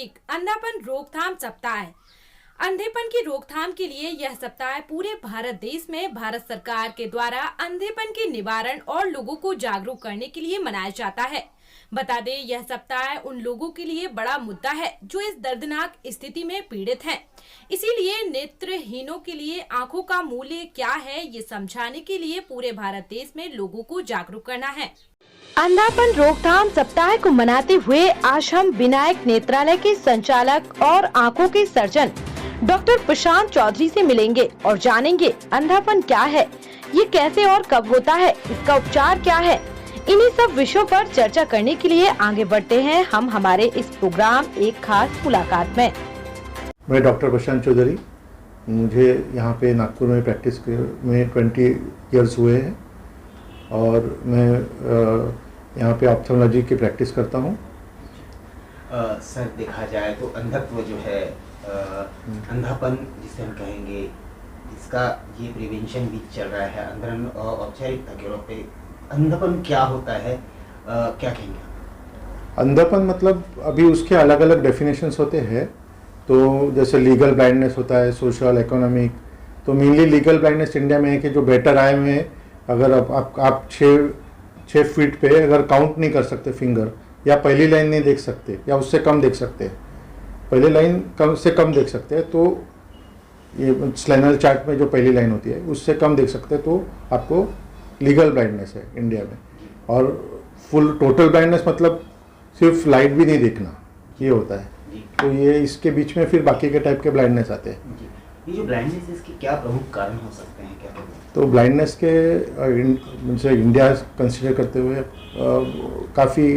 Week अंधापन रोकथाम सप्ताह है। अंधेपन की रोकथाम के लिए यह सप्ताह पूरे भारत देश में भारत सरकार के द्वारा अंधेपन के निवारण और लोगों को जागरूक करने के लिए मनाया जाता है। बता दें, यह सप्ताह उन लोगों के लिए बड़ा मुद्दा है जो इस दर्दनाक स्थिति में पीड़ित हैं। इसीलिए नेत्रहीनों के लिए आंखों का मूल्य क्या है, ये समझाने के लिए पूरे भारत देश में लोगों को जागरूक करना है। अंधापन रोकथाम सप्ताह को मनाते हुए आज हम विनायक नेत्रालय के संचालक और आंखों के सर्जन डॉक्टर प्रशांत चौधरी से मिलेंगे और जानेंगे अंधापन क्या है, ये कैसे और कब होता है, इसका उपचार क्या है। इन्हीं सब विषयों पर चर्चा करने के लिए आगे बढ़ते हैं हम हमारे इस प्रोग्राम एक खास मुलाकात में। मैं डॉक्टर प्रशांत चौधरी, मुझे यहाँ पे नागपुर में प्रैक्टिस में 20 इयर्स हुए हैं और मैं यहाँ पे ऑप्थेल्मोलॉजी की प्रैक्टिस करता हूँ। सर, देखा जाए तो अंधत्व जो है अंधापन जिसे हम कहेंगे, इसका ये प्रिवेंशन भी चल रहा है। अंदर औपचारिकता के रूप पे अंधापन क्या होता है, क्या कहेंगे? अंधापन मतलब अभी उसके अलग अलग डेफिनेशंस होते हैं। तो जैसे लीगल ब्लाइंडनेस होता है, सोशल, इकोनॉमिक। तो मेनली लीगल ब्लाइंडनेस इंडिया में है कि जो बेटर आए में अगर आप 6 फीट पे अगर काउंट नहीं कर सकते फिंगर, या पहली लाइन नहीं देख सकते या उससे कम देख सकते हैं, पहली लाइन कम से कम देख सकते हैं, तो ये स्लेनल चार्ट में जो पहली लाइन होती है उससे कम देख सकते हैं, तो आपको लीगल ब्लाइंडनेस है इंडिया में। और फुल टोटल ब्लाइंडनेस मतलब सिर्फ लाइट भी नहीं देखना, ये होता है। तो ये इसके बीच में फिर बाकी के टाइप के ब्लाइंडनेस आते हैं। ये जो ब्लाइंडनेस है, इसके क्या प्रमुख कारण हो सकते हैं, क्या कहते हैं? तो ब्लाइंडनेस के इंडिया कंसिडर करते हुए काफ़ी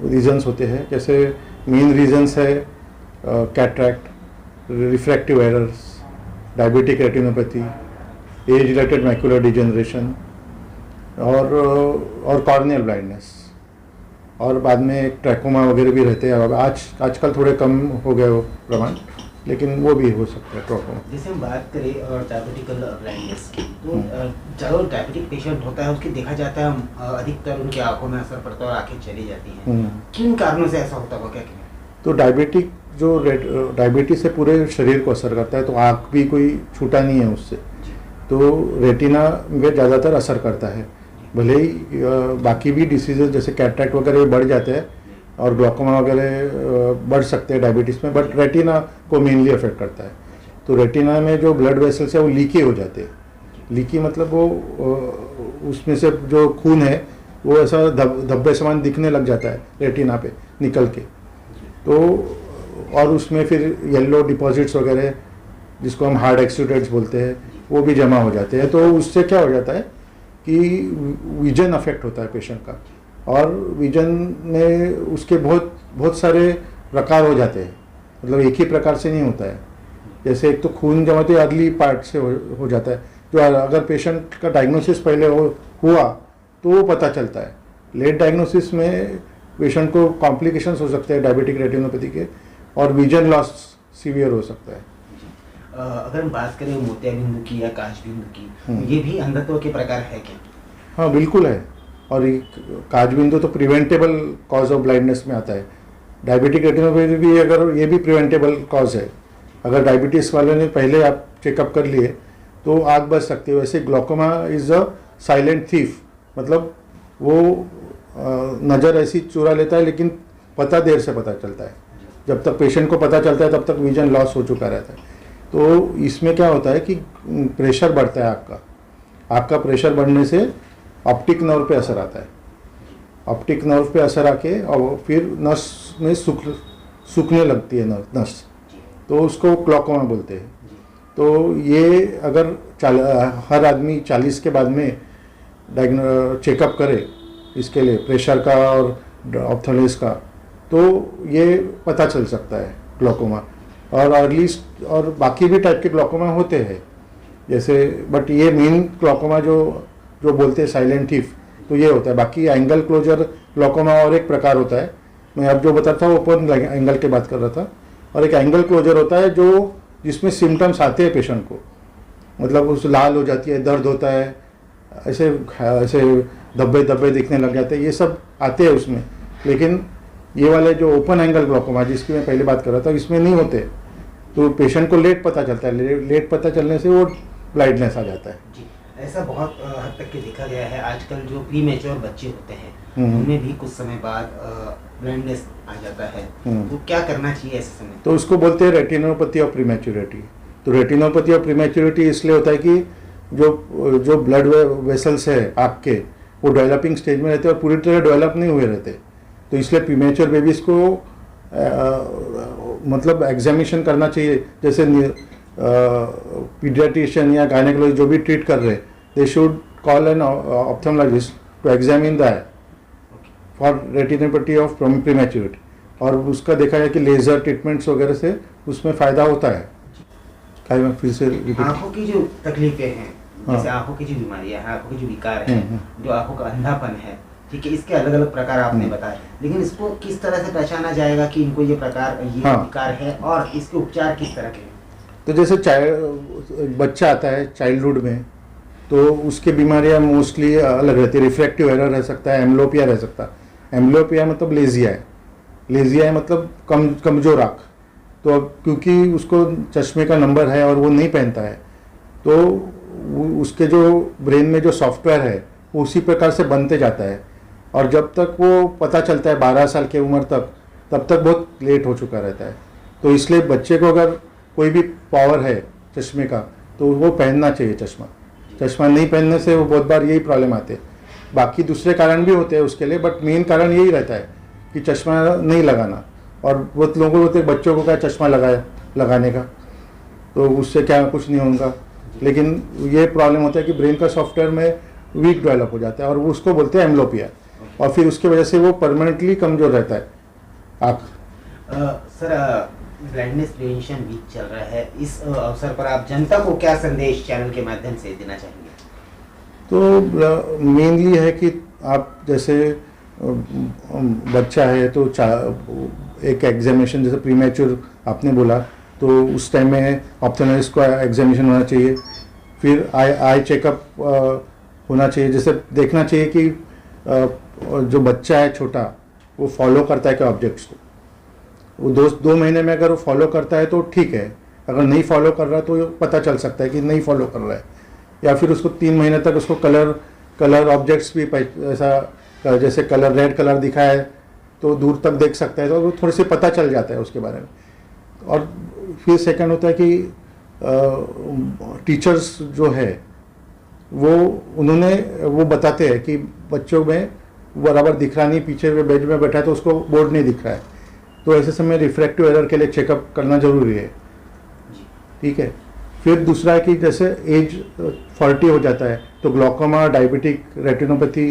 रीजंस होते हैं। जैसे मेन रीजंस है cataract, refractive errors, diabetic retinopathy, age related macular degeneration और कॉर्नियल ब्लाइंडनेस, और बाद में ट्रैकोमा वगैरह भी रहते हैं। अब आजकल थोड़े कम हो गए वो प्रमाण, लेकिन वो भी हो सकता है ट्रैकोमा। जैसे हम बात करें डायबिटिकल ब्लाइंडनेस की, तो जो डायबिटिक पेशेंट होता है उसकी देखा जाता है अधिकतर उनकी आंखों में असर पड़ता है और आंखें चली जाती हैं। किन कारणों से ऐसा होता है, क्या कहें? तो डायबिटीज से पूरे शरीर को असर करता है, तो आँख भी कोई छूटा नहीं है उससे। तो रेटिना में ज़्यादातर असर करता है। भले ही बाकी भी डिसीजेज जैसे कैटरैक्ट वगैरह बढ़ जाते हैं और ग्लूकोमा वगैरह बढ़ सकते हैं डायबिटीज़ में, बट रेटिना को मेनली अफेक्ट करता है। तो रेटिना में जो ब्लड वेसल्स है वो लीकी हो जाते हैं। लीकी मतलब वो उसमें से जो खून है वो ऐसा धब्बे समान दिखने लग जाता है रेटिना पे निकल के। तो और उसमें फिर येलो डिपॉजिट्स वगैरह, जिसको हम हार्ड एक्सुडेट्स बोलते हैं, वो भी जमा हो जाते हैं। तो उससे क्या हो जाता है कि विजन अफेक्ट होता है पेशेंट का, और विजन में उसके बहुत सारे प्रकार हो जाते हैं। मतलब एक ही प्रकार से नहीं होता है। जैसे एक तो खून जमा तो अगली पार्ट से हो जाता है, जो अगर पेशेंट का डायग्नोसिस पहले हुआ तो वो पता चलता है। लेट डायग्नोसिस में पेशेंट को कॉम्प्लिकेशंस हो सकते हैं डायबिटिक रेटिनोपैथी के, और विजन लॉस सीवियर हो सकता है। अगर हम बात करें मोतियाबिंदु की या काचबिंदु की, ये भी अंधत्व के प्रकार है क्या? हाँ, बिल्कुल है। और काचबिंदु तो प्रिवेंटेबल कॉज ऑफ ब्लाइंडनेस में आता है। डायबिटिक रेटिनोपैथी भी अगर ये भी प्रिवेंटेबल कॉज है। अगर डायबिटीज़ वाले ने पहले आप चेकअप कर लिए तो आँख बच सकती है। वैसे glaucoma is a silent thief, मतलब वो नज़र ऐसी चुरा लेता है, लेकिन पता देर से पता चलता है। जब तक पेशेंट को पता चलता है तब तक विजन लॉस हो चुका रहता है। तो इसमें क्या होता है कि प्रेशर बढ़ता है आँख का प्रेशर बढ़ने से ऑप्टिक नर्व पे असर आता है। ऑप्टिक नर्व पे असर आके और फिर नस में सूखने लगती है नस, तो उसको ग्लूकोमा बोलते हैं। तो ये अगर हर आदमी 40 के बाद में चेकअप करे इसके लिए प्रेशर का और ऑप्थेल्मिस का, तो ये पता चल सकता है ग्लूकोमा। और अर्लीस्ट और बाकी भी टाइप के ग्लूकोमा होते हैं जैसे, बट ये मेन ग्लूकोमा जो बोलते हैं साइलेंट थीफ, तो ये होता है। बाकी एंगल क्लोजर ग्लूकोमा और एक प्रकार होता है, मैं अब जो बताता हूँ ओपन एंगल की बात कर रहा था। और एक एंगल क्लोजर होता है जिसमें सिम्टम्स आते हैं पेशेंट को, मतलब उस लाल हो जाती है, दर्द होता है, ऐसे धब्बे दिखने लग जाते हैं, ये सब आते हैं उसमें। लेकिन ये वाले जो ओपन एंगल ग्लॉकोमा जिसकी मैं पहले बात कर रहा था इसमें नहीं होते, तो पेशेंट को लेट पता चलता है, लेट पता चलने से वो ब्लाइंडनेस आ जाता है। जी, ऐसा बहुत हद तक के देखा गया है। आजकल जो प्री मैच्योर बच्चे होते हैं उनमें भी कुछ समय बाद ब्लाइंडनेस आ जाता है, तो क्या करना चाहिए ऐसे समय? तो उसको बोलते हैं रेटिनोपैथी ऑफ प्रीमैच्योरिटी। तो रेटिनोपैथी ऑफ प्रीमैच्योरिटी इसलिए होता है कि जो ब्लड वेसल्स है आँख के वो डेवलपिंग स्टेज में रहते हैं और पूरी तरह डेवलप नहीं हुए रहते, तो इसलिए प्रीमैच्योर बेबीज़ को मतलब एग्जामिनेशन करना चाहिए। जैसे पीडियाट्रिशियन या गायनेकोलॉजिस्ट जो भी ट्रीट कर रहे हैं, they should call an ophthalmologist to examine the eye for retinopathy of prematurity, और उसका देखा है कि लेज़र ट्रीटमेंट्स वगैरह से उसमें फ़ायदा होता है। फिर से आँखों की जो तकलीफें हैं, जैसे आँखों की जो बीमारियां हैं, आँखों के जो विकार हैं, जो आँखों का अंधापन है, ठीक है, इसके अलग अलग प्रकार आपने बताए, लेकिन इसको किस तरह से पहचाना जाएगा कि इनको ये प्रकार विकार है और इसके उपचार किस तरह के हैं? तो जैसे बच्चा आता है चाइल्डहुड में, तो उसके बीमारियां मोस्टली अलग रहती है। रिफ्रैक्टिव एरर रह सकता है, एम्ब्लोपिया रह सकता है। एम्ब्लोपिया मतलब लेजिया है, लेजिया है मतलब कमजोर आँख। तो अब क्योंकि उसको चश्मे का नंबर है और वो नहीं पहनता है, तो उसके जो ब्रेन में जो सॉफ्टवेयर है वो उसी प्रकार से बनते जाता है, और जब तक वो पता चलता है 12 साल की उम्र तक, तब तक बहुत लेट हो चुका रहता है। तो इसलिए बच्चे को अगर कोई भी पावर है चश्मे का तो वो पहनना चाहिए चश्मा। चश्मा नहीं पहनने से वो बहुत बार यही प्रॉब्लम आते हैं। बाकी दूसरे कारण भी होते हैं उसके लिए, बट मेन कारण यही रहता है कि चश्मा नहीं लगाना। और बहुत लोगों को होते हैं बच्चों को क्या चश्मा लगाने का, तो उससे क्या कुछ नहीं होगा, लेकिन ये प्रॉब्लम होता है कि ब्रेन का सॉफ्टवेयर में वीक डेवलप हो जाता है और वो उसको बोलते हैं एम्ब्लोपिया, और फिर उसकी वजह से वो परमानेंटली कमज़ोर रहता है आँख। सर, ब्लाइंडनेस प्रिवेंशन वीक चल रहा है, इस अवसर पर आप जनता को क्या संदेश चैनल के माध्यम से देना चाहेंगे? तो मेनली है कि आप जैसे बच्चा है तो एक एग्जामिनेशन जैसे प्रीमैच्योर आपने बोला, तो उस टाइम में ऑप्थेल्मोलॉजिस्ट को एग्जामिनेशन होना चाहिए। फिर आई चेकअप होना चाहिए, जैसे देखना चाहिए कि जो बच्चा है छोटा वो फॉलो करता है क्या ऑब्जेक्ट्स को। वो 2 महीने में अगर वो फॉलो करता है तो ठीक है, अगर नहीं फॉलो कर रहा तो पता चल सकता है कि नहीं फॉलो कर रहा है। या फिर उसको 3 महीने तक उसको कलर ऑब्जेक्ट्स भी ऐसा जैसे कलर रेड कलर दिखा है तो दूर तक देख सकता है, तो वो थोड़े से पता चल जाता है उसके बारे में। और फिर सेकंड होता है कि टीचर्स जो है वो बताते हैं कि बच्चों में बराबर दिख रहा नहीं, पीछे बेंच में बैठा है तो उसको बोर्ड नहीं दिख रहा है, तो ऐसे समय रिफ्रैक्टिव एरर के लिए चेकअप करना जरूरी है, ठीक है। फिर दूसरा है कि जैसे एज 40 हो जाता है तो ग्लॉकोमा, डायबिटिक रेटिनोपैथी,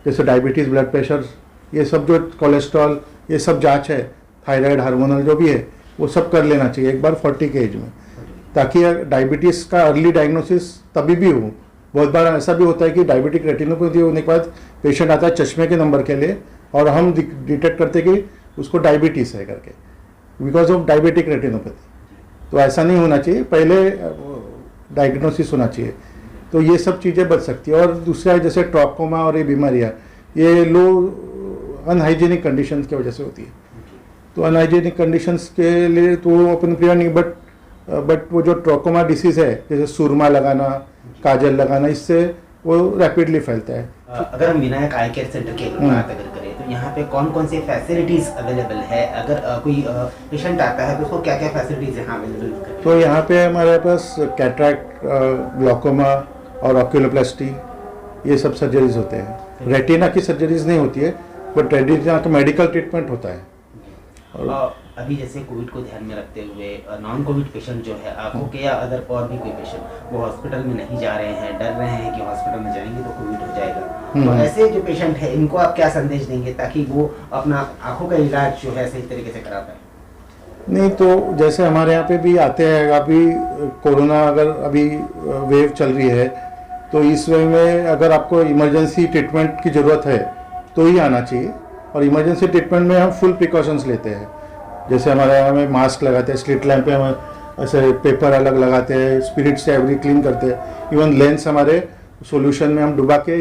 जैसे डायबिटीज़, ब्लड प्रेशर, ये सब जो कोलेस्ट्रॉल, ये सब जांच है, थायराइड, हार्मोनल जो भी है वो सब कर लेना चाहिए एक बार 40 के एज में, ताकि डायबिटीज़ का अर्ली डायग्नोसिस तभी भी हो। बहुत बार ऐसा भी होता है कि डायबिटिक रेटिनोपैथी होने के बाद पेशेंट आता है चश्मे के नंबर के लिए और हम डिटेक्ट करते कि उसको डायबिटीज़ है करके, बिकॉज ऑफ डायबिटिक रेटिनोपैथी। तो ऐसा नहीं होना चाहिए, पहले डायग्नोसिस होना चाहिए, तो ये सब चीज़ें बच सकती है। और दूसरा है जैसे ट्रॉकोमा और ये बीमारियाँ, ये लो अनहाइजीनिक कंडीशंस की वजह से होती है, तो अनहाइजीनिक कंडीशंस के लिए तो अपन प्रिवेंट नहीं, बट वो जो ट्रॉकोमा डिसीज़ है जैसे सुरमा लगाना, काजल लगाना, इससे वो रैपिडली फैलता है। अगर हम विनायक आई केयर सेंटर की बात अगर करें तो यहाँ पे कौन कौन सी फैसिलिटीज़ अवेलेबल है? अगर कोई पेशेंट आता है तो उसको क्या क्या फैसिलिटीज़ यहाँ अवेलेबल है? तो यहाँ पे हमारे पास कैटरैक्ट, ग्लॉकोमा और ऑक्यूलोप्लास्टी, ये सब सर्जरीज होते हैं। रेटिना की सर्जरीज नहीं होती है, बट रेटिना का मेडिकल ट्रीटमेंट होता है। और अभी जैसे कोविड को ध्यान में रखते हुए नॉन कोविड पेशेंट जो है आंखों के या अदर और भी कोई पेशेंट वो हॉस्पिटल में नहीं जा रहे हैं, डर रहे हैं कि हॉस्पिटल में जाएंगे तो कोविड हो जाएगा, तो ऐसे जो पेशेंट है इनको आप क्या संदेश देंगे ताकि वो अपना आंखों का इलाज जो है सही तरीके से करा पाए? नहीं, तो जैसे हमारे यहाँ पे भी आते हैं, अभी कोरोना अगर अभी वेव चल रही है तो इस वेव में अगर आपको इमरजेंसी ट्रीटमेंट की ज़रूरत है तो ही आना चाहिए। और इमरजेंसी ट्रीटमेंट में हम फुल प्रिकॉशंस लेते हैं, जैसे हमारे यहाँ में मास्क लगाते हैं, स्लिट लैम्प पे हम ऐसे पेपर अलग लगाते हैं, स्पिरिट से एवरी क्लीन करते हैं, इवन लेंस हमारे सॉल्यूशन में हम डुबा के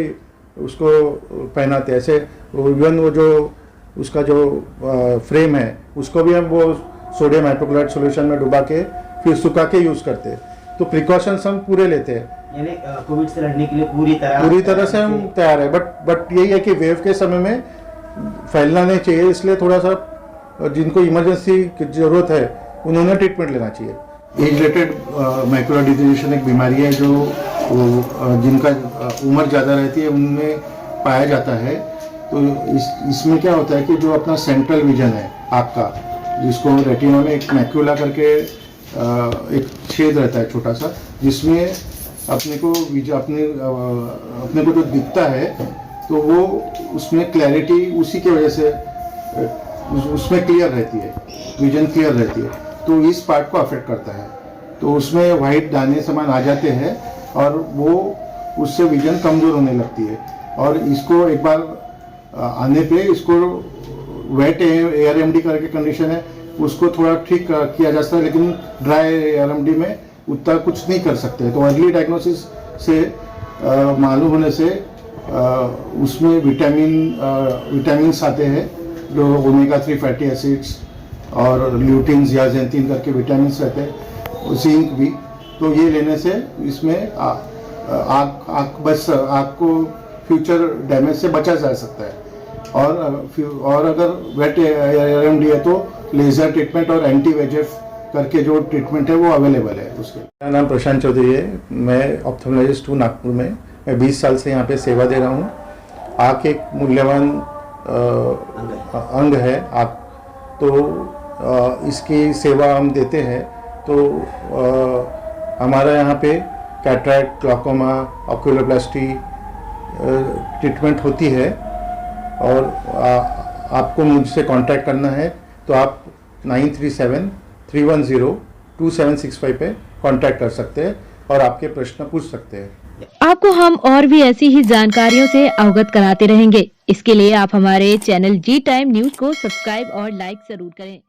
उसको पहनाते हैं। ऐसे इवन वो जो उसका जो फ्रेम है उसको भी हम वो सोडियम हाइपोक्लोराइड सॉल्यूशन में डुबा के फिर सुखा के यूज़ करते हैं। तो प्रिकॉशंस हम पूरे लेते हैं, यानी कोविड से लड़ने के लिए पूरी तरह से हम तैयार है। बट यही है कि वेव के समय में फैलना नहीं चाहिए, इसलिए थोड़ा सा जिनको इमरजेंसी की ज़रूरत है उन्होंने ट्रीटमेंट लेना चाहिए। एज रिलेटेड मैकुलर डिजीनेशन एक बीमारी है जो जिनका उम्र ज़्यादा रहती है उनमें पाया जाता है। तो इसमें क्या होता है कि जो अपना सेंट्रल विजन है आँख का, जिसको रेटिना में एक मैक्यूला करके एक छेद रहता है छोटा सा, जिसमें अपने को जो दिखता है तो वो उसमें क्लैरिटी उसी की वजह से उसमें क्लियर रहती है, विजन क्लियर रहती है। तो इस पार्ट को अफेक्ट करता है, तो उसमें वाइट दाने समान आ जाते हैं और वो उससे विजन कमज़ोर होने लगती है। और इसको एक बार आने पे इसको वेट ARMD करके कंडीशन है, उसको थोड़ा ठीक किया जा सकता है, लेकिन ड्राई ARMD में उतना कुछ नहीं कर सकते। तो अर्ली डायग्नोसिस से मालूम होने से उसमें विटामिन्स आते हैं जो ओमेगा 3 फैटी एसिड्स और ल्यूटिन जियाजेंथिन करके विटामिन्स रहते हैं, जिंक भी। तो ये लेने से इसमें आँख को फ्यूचर डैमेज से बचा जा सकता है। और अगर वेट ARMD है तो लेजर ट्रीटमेंट और एंटी VEGF करके जो ट्रीटमेंट है वो अवेलेबल है उसके। मेरा नाम प्रशांत चौधरी है, मैं ऑप्थेल्मोलॉजिस्ट हूँ नागपुर में। मैं 20 साल से यहाँ पे सेवा दे रहा हूँ। आँख एक मूल्यवान अंग है आँख, तो इसकी सेवा हम देते हैं। तो हमारा यहाँ पे कैटरैक्ट, ग्लाकोमा, ऑक्यूलोप्लास्टी ट्रीटमेंट होती है। और आपको मुझसे कांटेक्ट करना है तो आप 9373102765 पे कांटेक्ट कर सकते हैं और आपके प्रश्न पूछ सकते हैं। आपको हम और भी ऐसी ही जानकारियों से अवगत कराते रहेंगे। इसके लिए आप हमारे चैनल जी टाइम न्यूज को सब्सक्राइब और लाइक जरूर करें।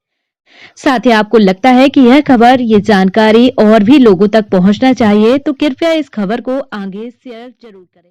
साथ ही आपको लगता है कि यह खबर, ये जानकारी और भी लोगों तक पहुंचना चाहिए तो कृपया इस खबर को आगे शेयर जरूर करें।